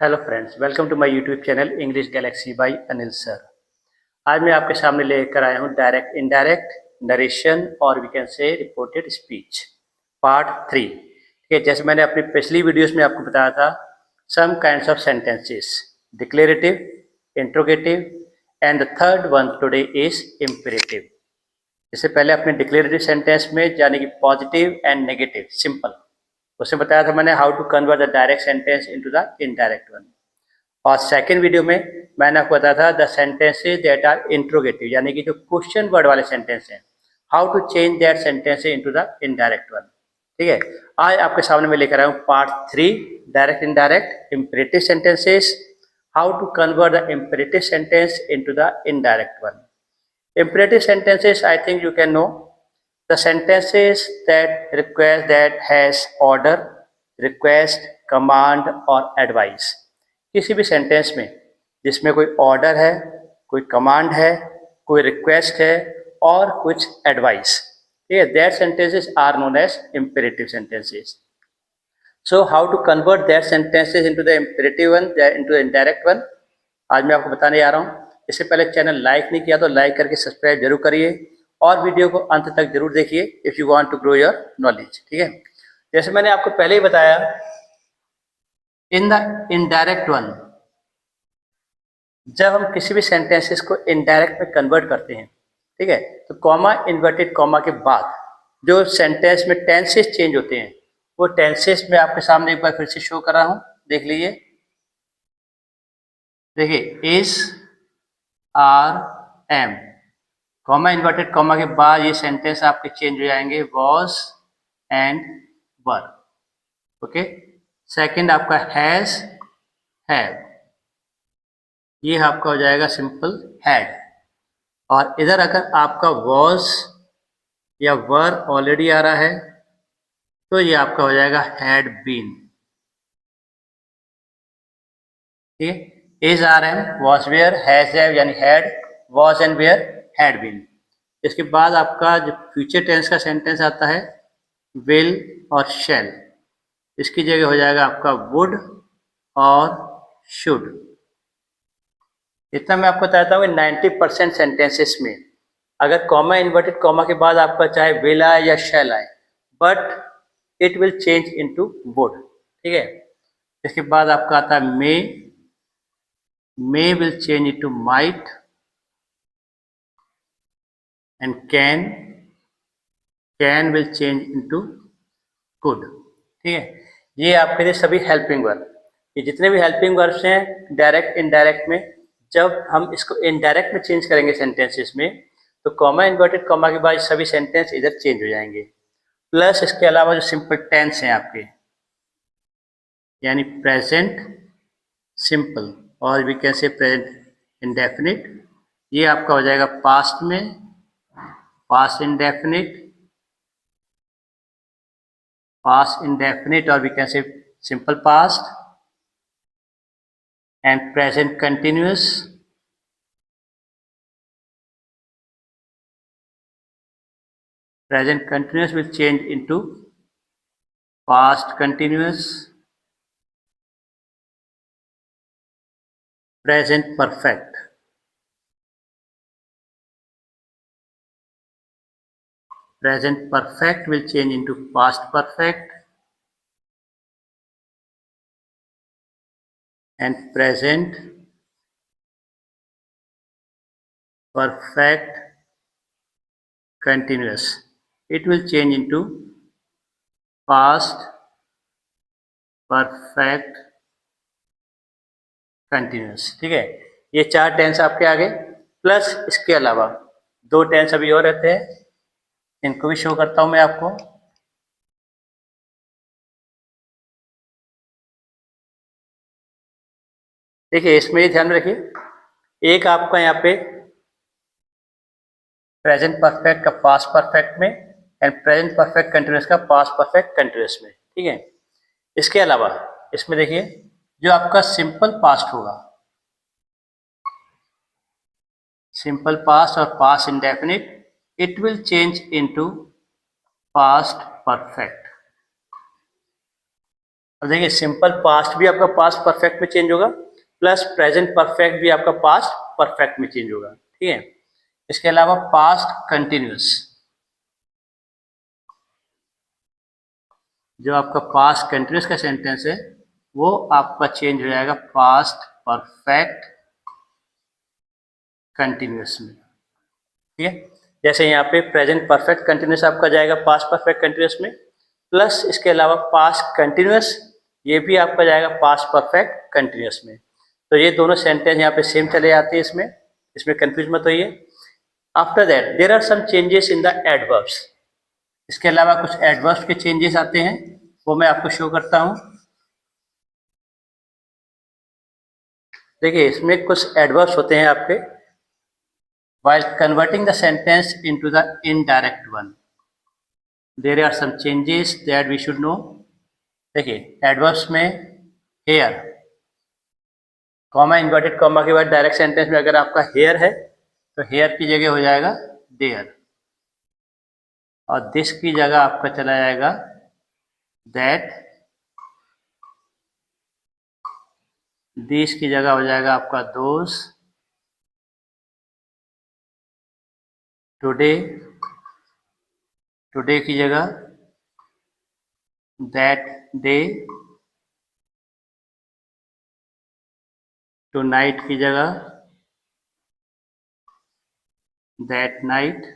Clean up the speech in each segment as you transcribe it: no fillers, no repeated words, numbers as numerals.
Hello friends, welcome to my YouTube channel English galaxy by Anil sir. आज मैं आपके सामने लेकर आया हूँ डायरेक्ट इनडायरेक्ट नरेशन और we can say reported speech part 3। ठीक है, जैसे मैंने अपनी पिछली वीडियोस में आपको बताया था, some kinds of sentences, declarative, interrogative and the third one today is imperative. इससे पहले अपने डिक्लेरेटिव सेंटेंस में यानी कि पॉजिटिव एंड नेगेटिव सिंपल, उसमें बताया था मैंने how to convert the direct sentence into the indirect one. और सेकंड वीडियो में मैंने आपको बताया था the sentences that are interrogative, यानी कि जो क्वेश्चन वर्ड वाले सेंटेंस हैं, how to change that sentence into the indirect one. ठीक है, आज आपके सामने मैं लेकर आया हूँ part 3, direct indirect imperative sentences, how to convert the imperative sentence into the indirect one. Imperative sentences, I think you can know, the sentences that request that has order, request, command और advice। किसी भी sentence में जिसमें कोई order है, कोई command है, कोई रिक्वेस्ट है और कुछ एडवाइस, ठीक है, that sentences are known as imperative sentences. So how to convert that sentences into the imperative one, into the indirect one, आज मैं आपको बताने जा रहा हूँ। इससे पहले चैनल लाइक नहीं किया तो लाइक करके सब्सक्राइब जरूर करिए और वीडियो को अंत तक जरूर देखिए if you want to grow your knowledge. ठीक है, जैसे मैंने आपको पहले ही बताया, इन द इनडायरेक्ट वन, जब हम किसी भी सेंटेंसेस को इनडायरेक्ट में कन्वर्ट करते हैं, ठीक है, तो कॉमा, इन्वर्टेड कॉमा के बाद जो सेंटेंस में टेंसेस चेंज होते हैं, वो टेंसेस मैं आपके सामने एक बार फिर से शो कर रहा हूँ, देख लीजिए। देखिए, is, are, am, comma, inverted comma के बाद ये सेंटेंस आपके चेंज हो जाएंगे, was and were. Okay, second आपका हैज, हैव, ये आपका हो जाएगा सिंपल हैड। और इधर अगर आपका वॉज या वर ऑलरेडी आ रहा है तो ये आपका हो जाएगा हैड बीन। ठीक है, is, are, am, was, were, has, have यानी had, was and were, had been. इसके बाद आपका जो फ्यूचर टेंस का सेंटेंस आता है, विल और शैल, इसकी जगह हो जाएगा आपका वुड और शुड। इतना मैं आपको बताता हूँ 90% सेंटेंसेस में अगर कॉमा, इन्वर्टेड कॉमा के बाद आपका चाहे विल आए या शैल आए, but it will change into would. ठीक है, इसके बाद आपका आता है may will change into might and can will change into could. ठीक है, ये आपके लिए सभी हेल्पिंग वर्ब, ये जितने भी हेल्पिंग वर्ब्स हैं डायरेक्ट इनडायरेक्ट में, जब हम इसको इनडायरेक्ट में चेंज करेंगे सेंटेंसेस में, तो कॉमा, इन्वर्टेड कॉमा के बाद सभी सेंटेंस इधर चेंज हो जाएंगे। प्लस इसके अलावा जो सिंपल टेंस हैं आपके, यानी प्रेजेंट सिंपल और we can say present indefinite, ये आपका हो जाएगा पास्ट में, पास्ट इंडेफिनिट, पास्ट इंडेफिनिट और we can say simple past and present continuous, present continuous will change into past continuous, present perfect, present perfect will change into past perfect and present perfect continuous, it will change into past perfect continuous। ठीक है, ये 4 tense आपके आगे, plus इसके अलावा 2 tense अभी और रहते हैं, इनको भी शो करता हूं मैं आपको। देखिए, इसमें ये ध्यान रखिए, एक आपका यहाँ पे प्रेजेंट परफेक्ट का पास्ट परफेक्ट में एंड प्रेजेंट परफेक्ट कंटिन्यूअस का पास्ट परफेक्ट कंटिन्यूअस में। ठीक है, इसके अलावा इसमें देखिए जो आपका सिंपल पास्ट होगा, सिंपल पास्ट और past indefinite, it will change into past perfect. अब देखिए सिंपल पास्ट भी आपका पास्ट परफेक्ट में चेंज होगा, प्लस प्रेजेंट परफेक्ट भी आपका पास्ट परफेक्ट में चेंज होगा, ठीक है। इसके अलावा पास्ट कंटिन्यूस, जो आपका पास्ट कंटिन्यूस का सेंटेंस है वो आपका चेंज हो जाएगा पास्ट परफेक्ट कंटिन्यूस में, ठीक है। जैसे यहाँ पे प्रेजेंट परफेक्ट कंटिन्यूस आपका जाएगा पास्ट परफेक्ट कंटिन्यूस में, प्लस इसके अलावा पास्ट कंटिन्यूस ये भी आपका जाएगा पास्ट परफेक्ट कंटिन्यूस में। तो ये दोनों सेंटेंस यहाँ पे सेम चले जाते हैं, इसमें इसमें कंफ्यूज मत होइए। After that there are some changes in the adverbs, इसके अलावा कुछ एडवर्ब्स के चेंजेस आते हैं, वो मैं आपको शो करता हूँ। देखिए इसमें कुछ एडवर्ब्स होते हैं आपके, while converting the sentence into the indirect one there are some changes that we should know। देखिए एडवर्ब्स में हेयर, कॉमा इन्वर्टेड कॉमा के बाद डायरेक्ट सेंटेंस में अगर आपका हेयर है तो हेयर की जगह हो जाएगा देयर, और दिस की जगह आपका चला जाएगा दैट, दिस की जगह हो जाएगा आपका दोस, टुडे, टुडे की जगह दैट डे, टुनाइट की जगह दैट नाइट,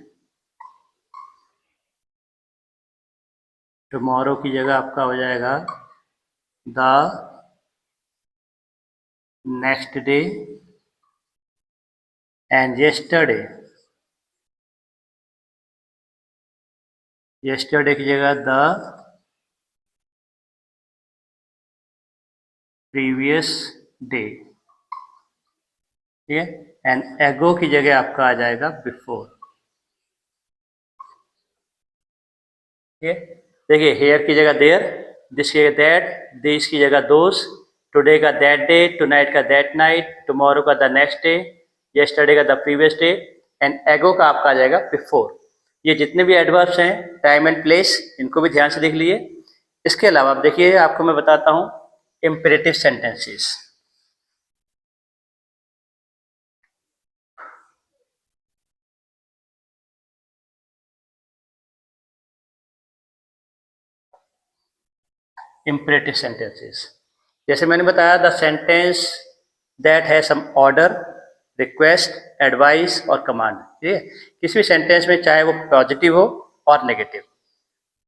टुमारो की जगह आपका हो जाएगा the next day, and yesterday, yesterday की जगह द प्रीवियस डे, ठीक है। एंड एगो की जगह आपका आ जाएगा बिफोर, ठीक है। देखिए हेयर की जगह देयर, दिस की जगह दैट, दिस की जगह दोस, टुडे का दैट डे, टुनाइट का दैट नाइट, टुमारो का द नेक्स्ट डे, येस्टरडे का द प्रीवियस डे, एंड एगो का आपका आ जाएगा बिफोर। ये जितने भी एडवर्ब्स हैं टाइम एंड प्लेस, इनको भी ध्यान से देख लिए। इसके अलावा आप देखिए आपको मैं बताता हूँ इम्पेरेटिव सेंटेंसेस। इम्पेरेटिव सेंटेंसेस जैसे मैंने बताया द सेंटेंस दैट है सम ऑर्डर, रिक्वेस्ट, एडवाइस और कमांड, ठीक है। किसी भी सेंटेंस में चाहे वो पॉजिटिव हो और नेगेटिव।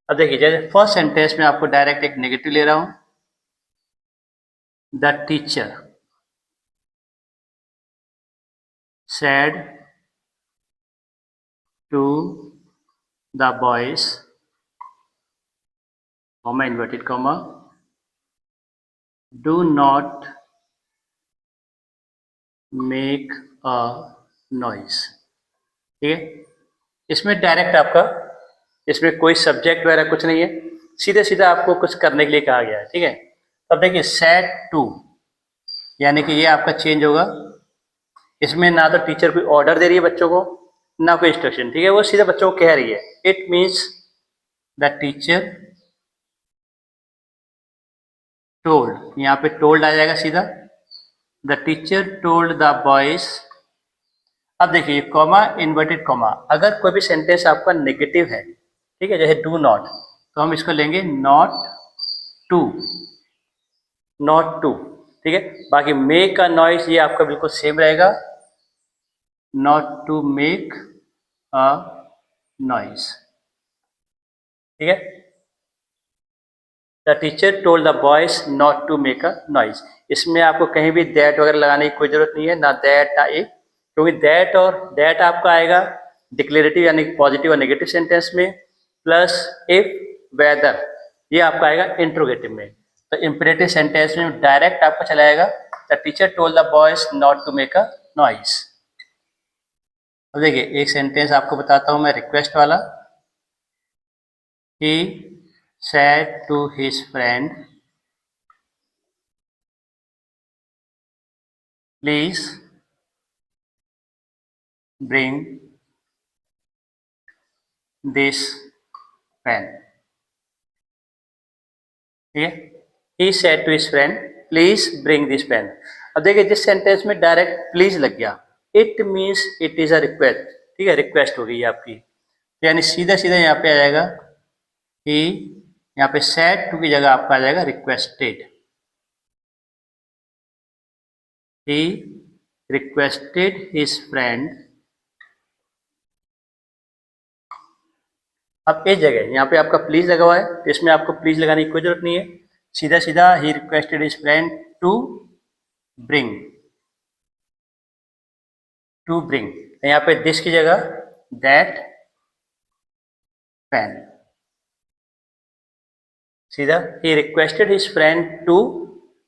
अब देखिए जैसे फर्स्ट सेंटेंस में आपको डायरेक्ट एक नेगेटिव ले रहा हूं, the teacher said to the boys, comma inverted comma, do not make a noise, ठीक है। इसमें डायरेक्ट आपका, इसमें कोई सब्जेक्ट वगैरह कुछ नहीं है, सीधे सीधा आपको कुछ करने के लिए कहा गया है, ठीक है। अब देखिए सेड टू, यानी कि ये आपका चेंज होगा, इसमें ना तो टीचर कोई ऑर्डर दे रही है बच्चों को, ना कोई इंस्ट्रक्शन, ठीक है, वो सीधा बच्चों को कह रही है। It means the teacher told, यहाँ पे टोल्ड आ जाएगा सीधा, the teacher told the boys. अब देखिए कॉमा इन्वर्टेड कॉमा, अगर कोई भी सेंटेंस आपका नेगेटिव है, ठीक है, जैसे डू नॉट, तो हम इसको लेंगे नॉट टू, नॉट टू, ठीक है। बाकी मेक का नॉइस ये आपका बिल्कुल सेम रहेगा, not to make a noise, ठीक है। The teacher told the boys not to make a noise, इसमें आपको कहीं भी दैट वगैरह लगाने की कोई जरूरत नहीं है, ना दैट ना एक, क्योंकि दैट और दैट आपका आएगा डिक्लेरेटिव यानी पॉजिटिव और नेगेटिव सेंटेंस में, प्लस इफ, वेदर, ये आपका आएगा इंट्रोगेटिव में। तो इंपेरेटिव सेंटेंस में डायरेक्ट आपका चला जाएगा the teacher told the boys not to make a noise. अब देखिए एक सेंटेंस आपको बताता हूं मैं रिक्वेस्ट वाला, ही said to his friend, please bring this pen, ठीक है। He said to his friend please bring this pen. अब देखिए जिस सेंटेंस में डायरेक्ट प्लीज लग गया, it means it is a request, ठीक है, रिक्वेस्ट हो गई आपकी, यानी सीधा सीधा यहाँ पे आ जाएगा ही, यहाँ पे सेड टू की जगह आपका आ जाएगा रिक्वेस्टेड। ही रिक्वेस्टेड हिज फ्रेंड। अब इस जगह यहाँ पे आपका प्लीज लगा हुआ है, तो इसमें आपको प्लीज लगाने की कोई जरूरत नहीं है, सीधा सीधा ही requested his friend to bring, to bring, यहाँ पे दिस की जगह दैट पेन, सीधा ही requested his friend to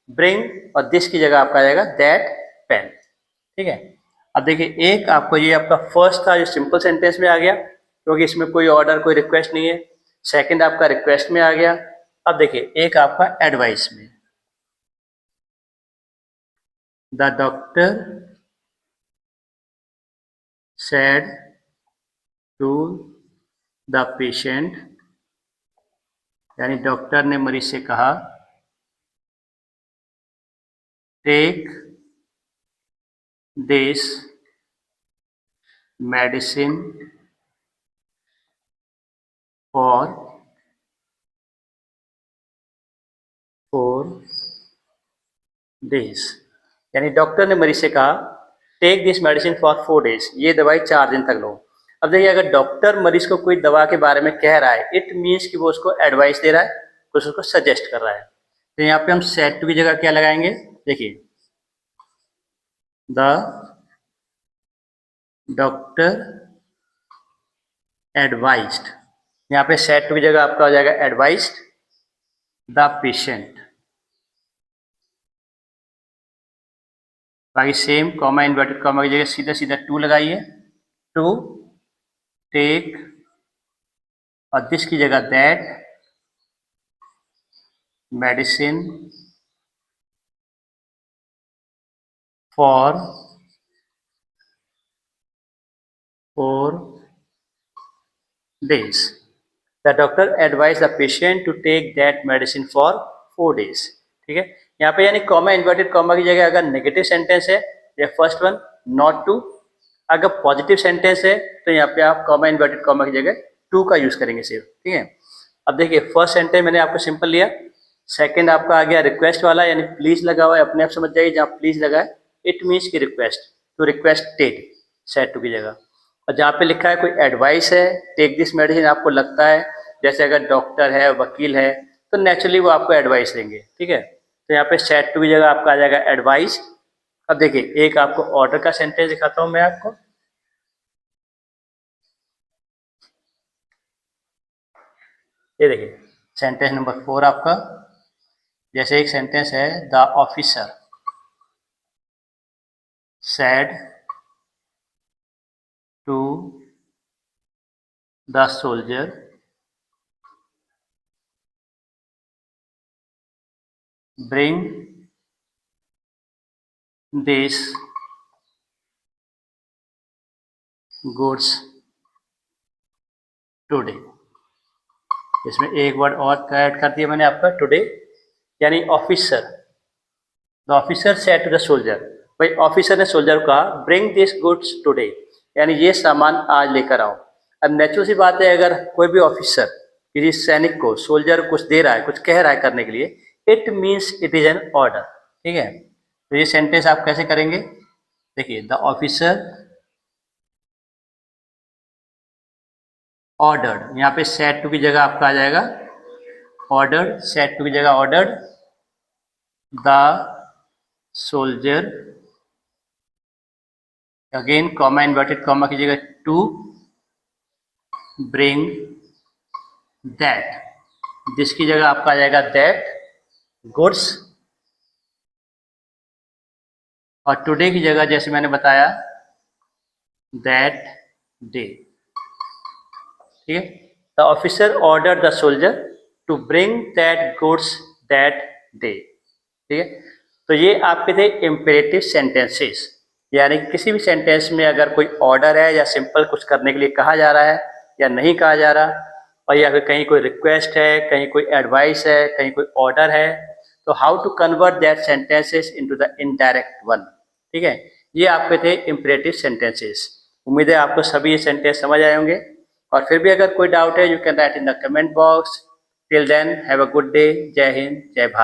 bring और दिस की जगह आपका आ जाएगा दैट पेन, ठीक है। अब देखिए एक आपको ये आपका फर्स्ट था जो सिंपल सेंटेंस में आ गया, क्योंकि इसमें कोई ऑर्डर कोई रिक्वेस्ट नहीं है। सेकंड आपका रिक्वेस्ट में आ गया। अब देखिए एक आपका एडवाइस में, the doctor said to the patient, यानी डॉक्टर ने मरीज से कहा take this medicine for 4 days, यानी डॉक्टर ने मरीज से कहा take this medicine for 4 days, ये दवाई 4 दिन तक लो। अब देखिए अगर डॉक्टर मरीज को कोई दवा के बारे में कह रहा है, इट मीन्स कि वो उसको एडवाइस दे रहा है, कुछ उसको सजेस्ट कर रहा है। तो यहाँ पे हम सेड टू की जगह क्या लगाएंगे, देखिए द डॉक्टर एडवाइज्ड, यहाँ पे सेड टू की जगह आपका हो जाएगा एडवाइज्ड द पेशेंट, बाकी सेम कॉमा इन्वर्टेड कॉमा की जगह सीधा सीधा टू लगाइए, टू टेक और दिस की जगह that medicine for 4 days, the doctor advise the patient to take that medicine for 4 days, ठीक है। यहाँ पे यानी कॉमा इन्वर्टेड कॉमा की जगह अगर नेगेटिव सेंटेंस है या फर्स्ट वन नॉट टू, अगर पॉजिटिव सेंटेंस है तो यहाँ पे आप कॉमा इन्वर्टेड कॉमा की जगह टू का यूज करेंगे सिर्फ, ठीक है। अब देखिए फर्स्ट सेंटेंस मैंने आपको सिंपल लिया, सेकंड आपका आ गया रिक्वेस्ट वाला, यानी प्लीज लगा हुआ है, अपने आप समझ जाइए जहाँ प्लीज लगा है इट मीन्स की रिक्वेस्ट, तो रिक्वेस्टेड सेड टू की जगह। और जहाँ पे लिखा है कोई एडवाइस है टेक दिस मेडिसिन, आपको लगता है जैसे अगर डॉक्टर है वकील है तो नेचुरली वो आपको एडवाइस देंगे, ठीक है। तो यहाँ पे सेड टू की जगह आपका आ जाएगा एडवाइस। अब देखिए एक आपको ऑर्डर का सेंटेंस दिखाता हूं मैं आपको, ये देखिए सेंटेंस नंबर 4 आपका, जैसे एक सेंटेंस है the officer said to the soldier bring this goods today, इसमें एक वर्ड और ऐड कर दिया मैंने आपका टुडे, यानी officer, the officer said to the soldier, भाई ऑफिसर ने सोल्जर को कहा ब्रिंग दिस गुड्स टुडे, यानी ये सामान आज लेकर आओ। अब नेचुरल सी बात है अगर कोई भी ऑफिसर किसी सैनिक को सोल्जर कुछ दे रहा है कुछ कह रहा है करने के लिए, it means it is an order, ठीक है। तो ये सेंटेंस आप कैसे करेंगे, देखिए द ऑफिसर ऑर्डर्ड, यहाँ पे सेड टू की जगह आपका आ जाएगा ऑर्डर्ड, सेड टू की जगह ordered the soldier, again comma inverted comma की जगह टू ब्रिंग दैट, जिसकी जगह आपका आ जाएगा दैट गुड्स, और टुडे की जगह जैसे मैंने बताया दैट डे, ठीक है। The officer order the soldier to bring that goods that day, ठीक है। तो ये आपके थे इम्पेरेटिव सेंटेंसेस, यानी किसी भी सेंटेंस में अगर कोई ऑर्डर है या सिंपल कुछ करने के लिए कहा जा रहा है या नहीं कहा जा रहा, और या फिर कहीं कोई रिक्वेस्ट है, कहीं कोई एडवाइस है, कहीं कोई ऑर्डर है, तो how to convert that sentences into the indirect one. ठीक है, ये आपके थे इंपरेटिव सेंटेंसेस। उम्मीद है आपको सभी ये सेंटेंस समझ आए होंगे, और फिर भी अगर कोई डाउट है you can write in the comment box. Till then have a good day. जय हिंद, जय भारत।